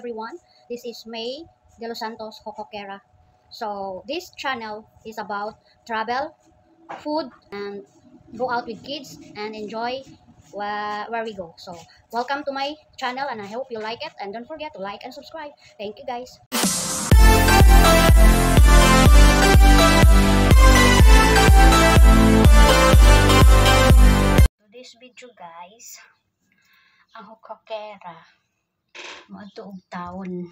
everyone, this is May De Los Santos Cocoquera. So this channel is about travel, food, and go out with kids and enjoy where we go. So welcome to my channel and I hope you like it, and don't forget to like and subscribe. Thank you guys. Today's video guys, ang Cocoquera moadto og taon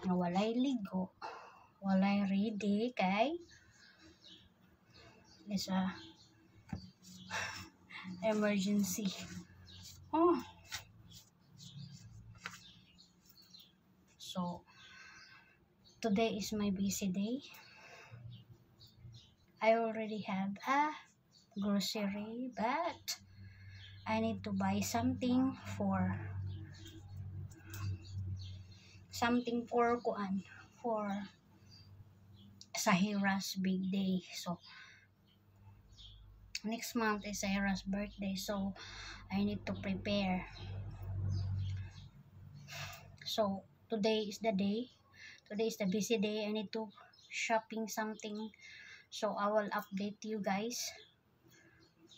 nga walay ligo, walay ready kay isa emergency. So today is my busy day. I already have a grocery, but I need to buy something for Sahira's big day. So next month is Sahira's birthday, so I need to prepare. So today is the day. Today is the busy day. I need to shopping something, so I will update you guys.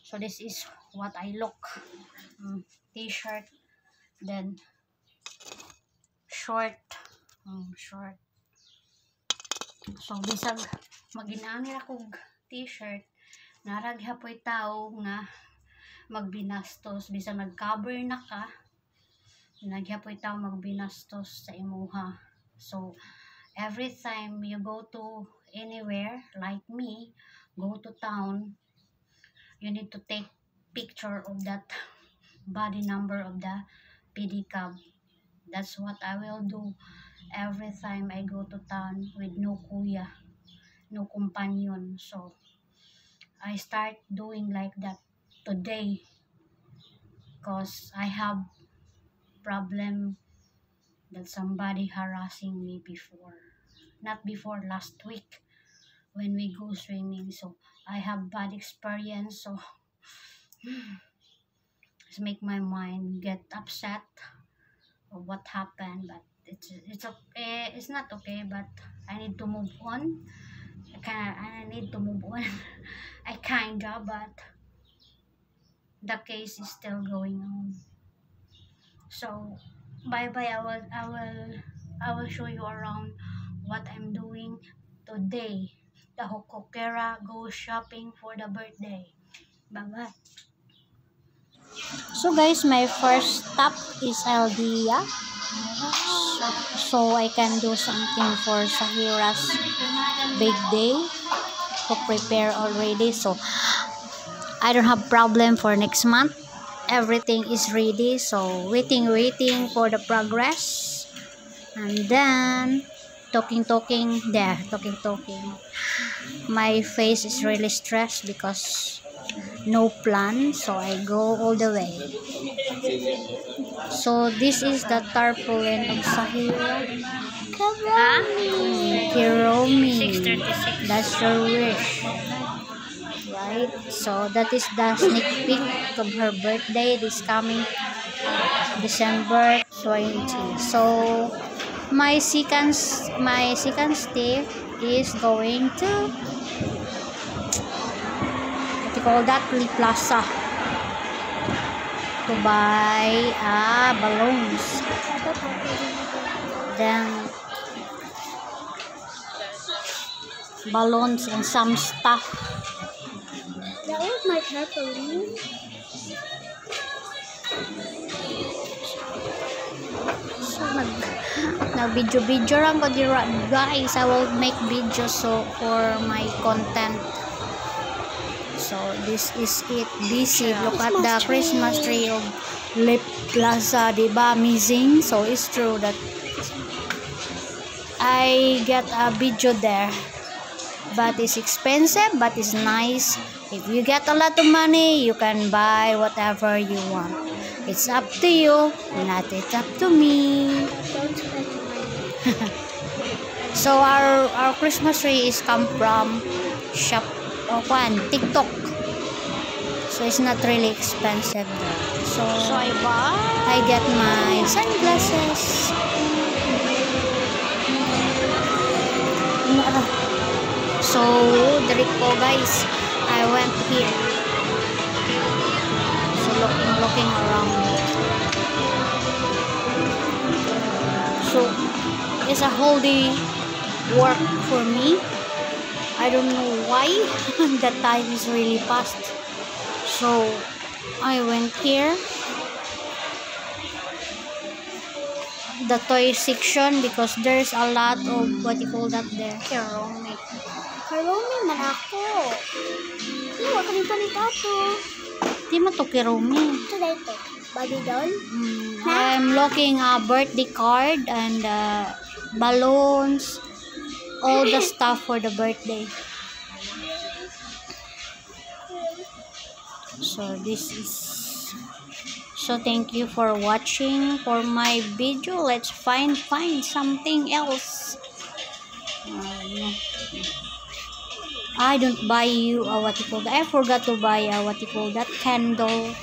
So this is what I look. T-shirt, then short. So bisag maginangir akong t-shirt, narag hapoy tao nga magbinastos, bisag nag-cover na ka, naghapoy tao magbinastos sa imuha. So every time you go to anywhere, like me, go to town, you need to take picture of that body number of the pedicab. That's what I will do every time I go to town with no kuya, no companion. So I start doing like that today because I have problem that somebody harassing me last week when we go swimming. So I have bad experience, so it's make my mind get upset of what happened, but it's okay. It's not okay, but I need to move on. I need to move on. I kinda, but the case is still going on. So bye bye. I will show you around what I'm doing today. The Cocoquera go shopping for the birthday. Bye bye. So guys, my first stop is Aldea, so I can do something for Sahira's big day to prepare already. So I don't have problem for next month. Everything is ready, so waiting for the progress, and then talking. My face is really stressed because no plan, so I go all the way. So this is the tarpaulin of Sahira. Kiromi. That's your wish, right? So that is the sneak peek of her birthday this coming December 20. So my second step is going to call that Plaza to buy balloons, then balloons and some stuff. That was my tarpaulin. So nag-video lang ko dira guys. I will make videos so for my content. So this is it. Busy. Look at the Christmas tree of Lip Plaza, diba? Amazing. So it's true that I get a video there, but it's expensive, but it's nice. If you get a lot of money, you can buy whatever you want. It's up to you, not it's up to me. Don't spend money. So our Christmas tree is come from TikTok. So it's not really expensive though. So I buy. I get my sunglasses. So there you go guys. I went here. So looking around. So it's a whole day work for me. I don't know why. The time is really fast. So I went here, the toy section, because there's a lot of what you call that there. Kerome. Karumi man ako. Ano, kanito ni Tato? Di man to Kerome. Ito na ito. Body doll? I'm looking a birthday card and balloons, all the stuff for the birthday. So this is, so thank you for watching for my video. Let's find something else. I don't buy you a what you call that. I forgot to buy a what you call that candle.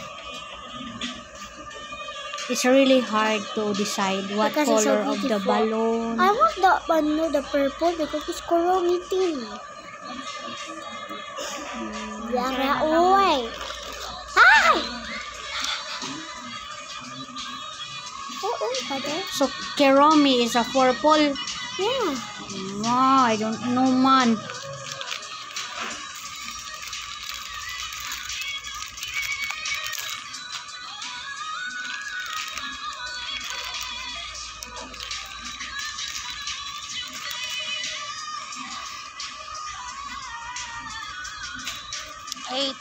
It's really hard to decide what Because it's so color of the beautiful. balloon. I want that one, no, the purple, because it's Karumi thing. Yara, oy! Hi! Oo, pwede. So Kerome is a purple. Yeah. Wow, I don't know man. Eight.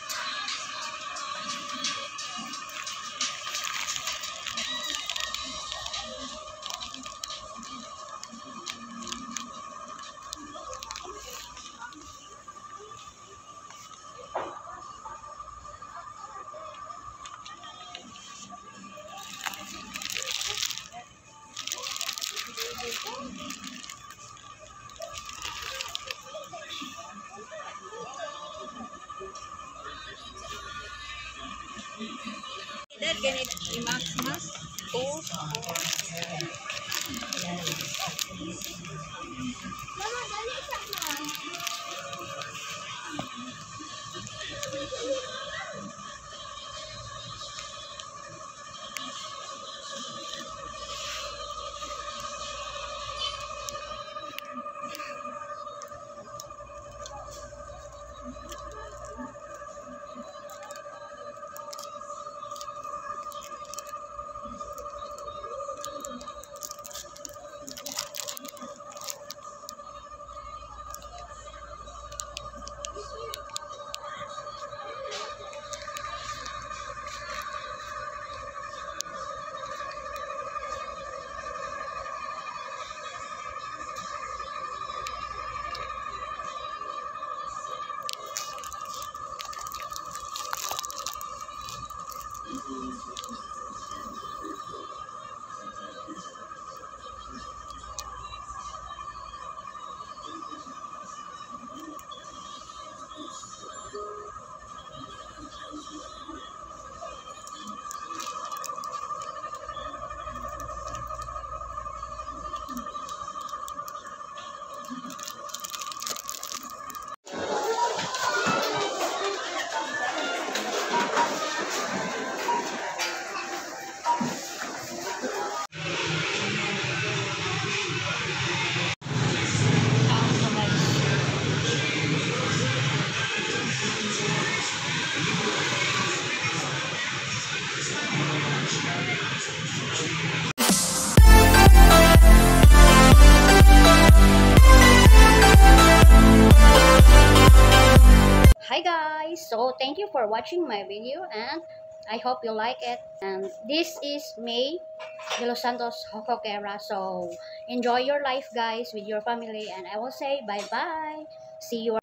Hi guys, so thank you for watching my video and I hope you like it. And this is May de Los Santos Hocoquera. So enjoy your life guys with your family and I will say bye bye. See you.